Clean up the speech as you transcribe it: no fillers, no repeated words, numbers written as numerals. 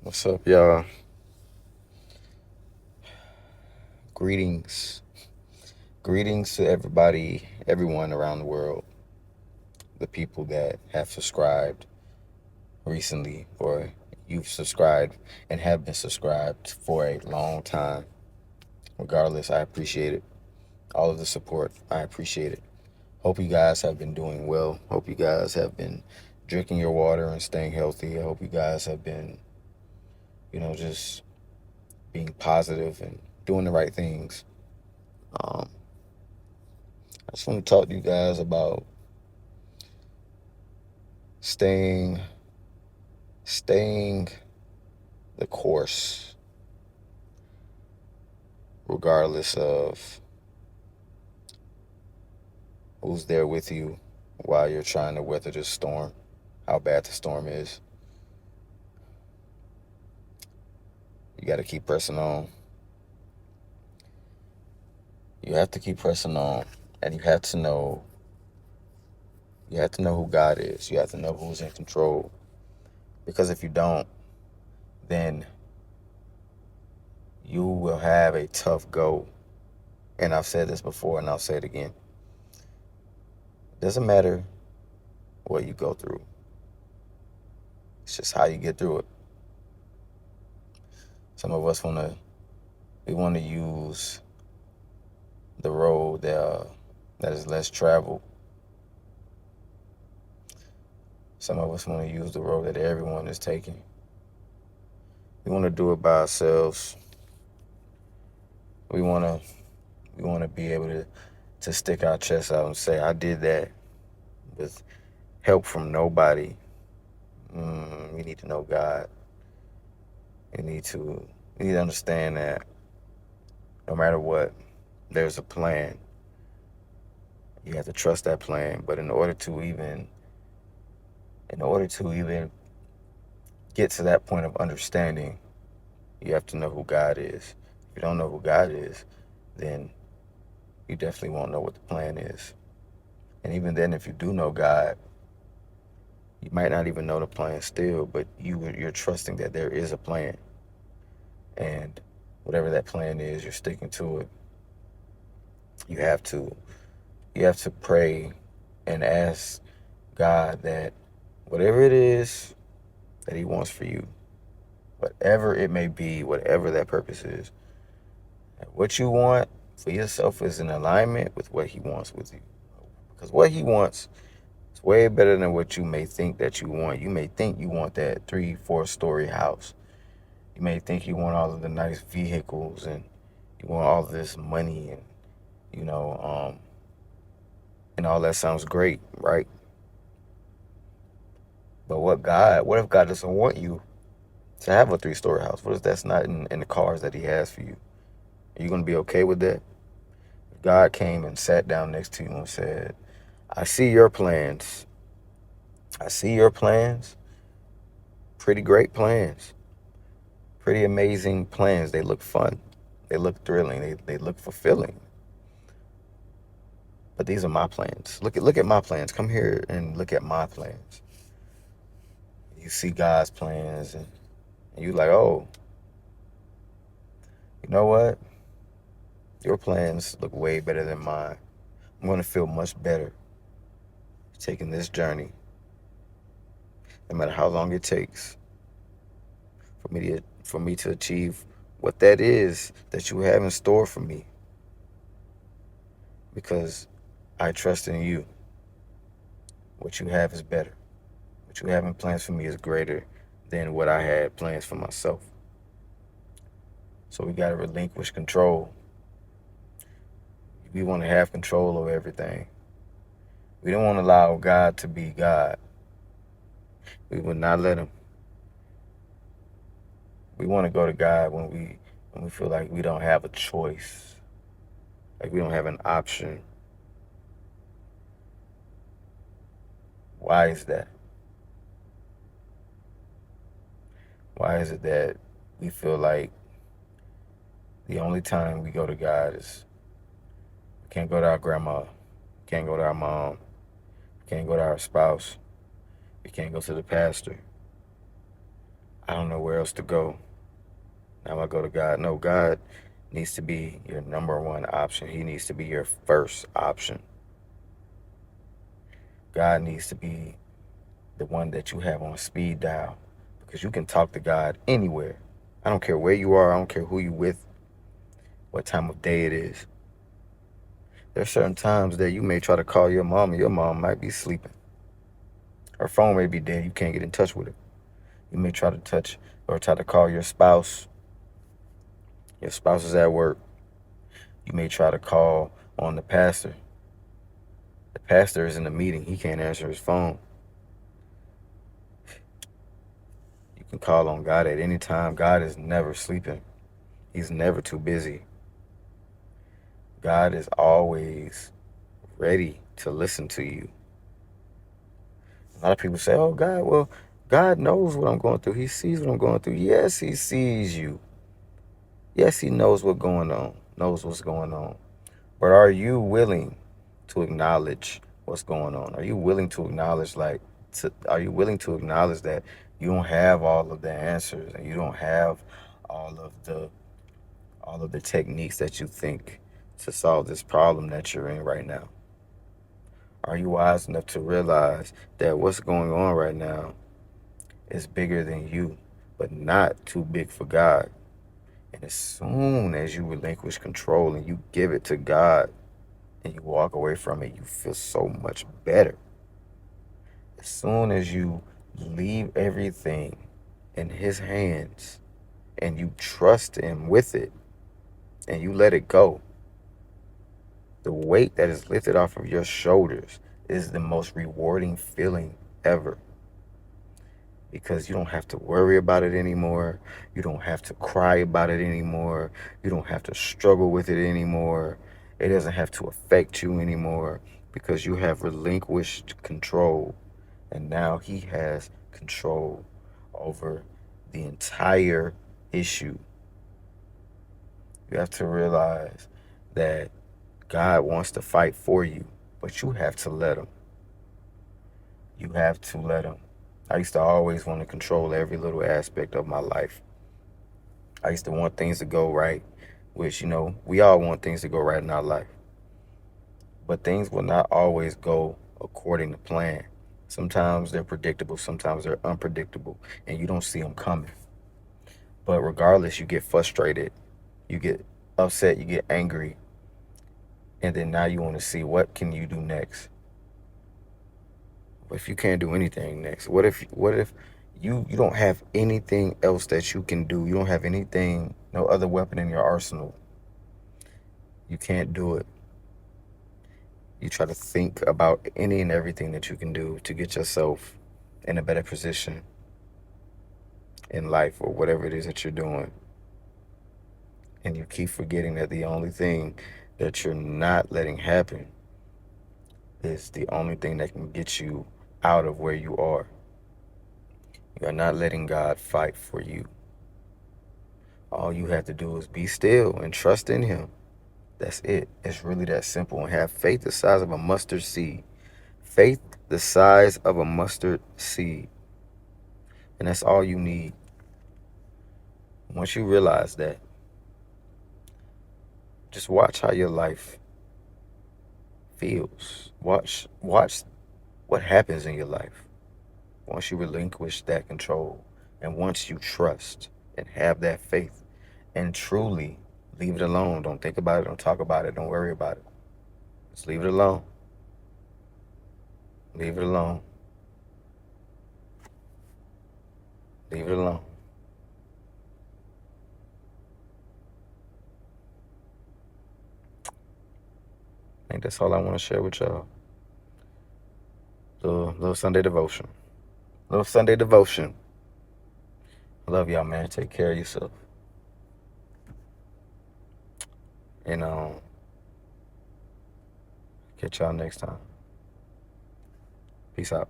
What's up, y'all? Greetings. Greetings to everybody, everyone around the world, the people that have subscribed recently, or you've subscribed and have been subscribed for a long time. Regardless, I appreciate it. All of the support, I appreciate it. Hope you guys have been doing well. Hope you guys have been drinking your water and staying healthy. I hope you guys have been, just being positive and doing the right things. Um, I just want to talk to you guys about staying staying the course regardless of who's there with you while you're trying to weather the storm, how bad the storm is. You got to keep pressing on. You have to keep pressing on, and you have to know who God is. You have to know who's in control, because if you don't, then you will have a tough go. And I've said this before and I'll say it again. It doesn't matter what you go through. It's just how you get through it. Some of us we want to use the road that is less traveled. Some of us want to use the road that everyone is taking. We want to do it by ourselves. We want to we want to be able to stick our chest out and say, "I did that with help from nobody." We need to know God. We need to we need to understand that no matter what, there's a plan. You have to trust that plan. But in order to even get to that point of understanding, you have to know who God is. If you don't know who God is, then you definitely won't know what the plan is. And even then, if you do know God, you might not even know the plan still, but you're trusting that there is a plan. And whatever that plan is, you're sticking to it. You have to you have to pray and ask God that whatever it is that He wants for you, whatever it may be, whatever that purpose is, what you want for yourself is in alignment with what He wants with you. Because what He wants is way better than what you may think that you want. You may think you want that 3, 4 story house. You may think you want all of the nice vehicles and you want all of this money and you know, and all that sounds great, right? But what if God doesn't want you to have a 3 story house? What if that's not in the cars that He has for you? Are you going to be okay with that? If God came and sat down next to you and said, I see your plans. I see your plans. Pretty great plans. Pretty amazing plans. They look fun. They look thrilling. They look fulfilling. But these are my plans. Look at my plans. Come here and look at my plans. You see God's plans and you like, oh, you know what? Your plans look way better than mine. I'm going to feel much better taking this journey, no matter how long it takes for me to achieve what that is that you have in store for me, because I trust in you. What you have is better. What you have in plans for me is greater than what I had plans for myself. So we got to relinquish control. We want to have control over everything. We don't want to allow God to be God. We will not let Him. We want to go to God when we feel like we don't have a choice, like we don't have an option. Why is that? Why is it that we feel like the only time we go to God is we can't go to our grandma, we can't go to our mom, we can't go to our spouse, we can't go to the pastor. I don't know where else to go. Now I go to God. No, God needs to be your number one option. He needs to be your first option. God needs to be the one that you have on speed dial, because you can talk to God anywhere. I don't care where you are. I don't care who you with, what time of day it is. There's certain times that you may try to call your mom and your mom might be sleeping. Her phone may be dead. You can't get in touch with her. You may try to touch or try to call your spouse. Your spouse is at work. You may try to call on the pastor. The pastor is in a meeting. He can't answer his phone. You can call on God at any time. God is never sleeping. He's never too busy. God is always ready to listen to you. A lot of people say, oh, God, well, God knows what I'm going through. He sees what I'm going through. Yes, he sees you. Yes, he knows knows what's going on. But are you willing to acknowledge what's going on? Are you willing to acknowledge, are you willing to acknowledge that you don't have all of the answers and you don't have all of the techniques that you think to solve this problem that you're in right now? Are you wise enough to realize that what's going on right now is bigger than you, but not too big for God? And as soon as you relinquish control and you give it to God and you walk away from it, you feel so much better. As soon as you leave everything in His hands and you trust Him with it and you let it go, the weight that is lifted off of your shoulders is the most rewarding feeling ever, because you don't have to worry about it anymore. You don't have to cry about it anymore. You don't have to struggle with it anymore. It doesn't have to affect you anymore, because you have relinquished control. And now He has control over the entire issue. You have to realize that God wants to fight for you, but you have to let Him. You have to let Him. I used to always want to control every little aspect of my life. I used to want things to go right, which, we all want things to go right in our life. But things will not always go according to plan. Sometimes they're predictable, sometimes they're unpredictable, and you don't see them coming. But regardless, you get frustrated, you get upset, you get angry, and then now you want to see what can you do next. If you can't do anything next, what if you don't have anything else that you can do? You don't have anything, no other weapon in your arsenal. You can't do it. You try to think about any and everything that you can do to get yourself in a better position in life or whatever it is that you're doing. And you keep forgetting that the only thing that you're not letting happen is the only thing that can get you out of where you are. You are not letting God fight for you. All you have to do is be still and trust in Him. That's it. It's really that simple. And have faith the size of a mustard seed. Faith the size of a mustard seed. And that's all you need. Once you realize that, just watch how your life feels. Watch what happens in your life once you relinquish that control, and once you trust and have that faith and truly leave it alone. Don't think about it, don't talk about it, don't worry about it. Just leave it alone. Leave it alone. Leave it alone. I think that's all I want to share with y'all. Little Sunday devotion. Little Sunday devotion. Love y'all, man. Take care of yourself. And catch y'all next time. Peace out.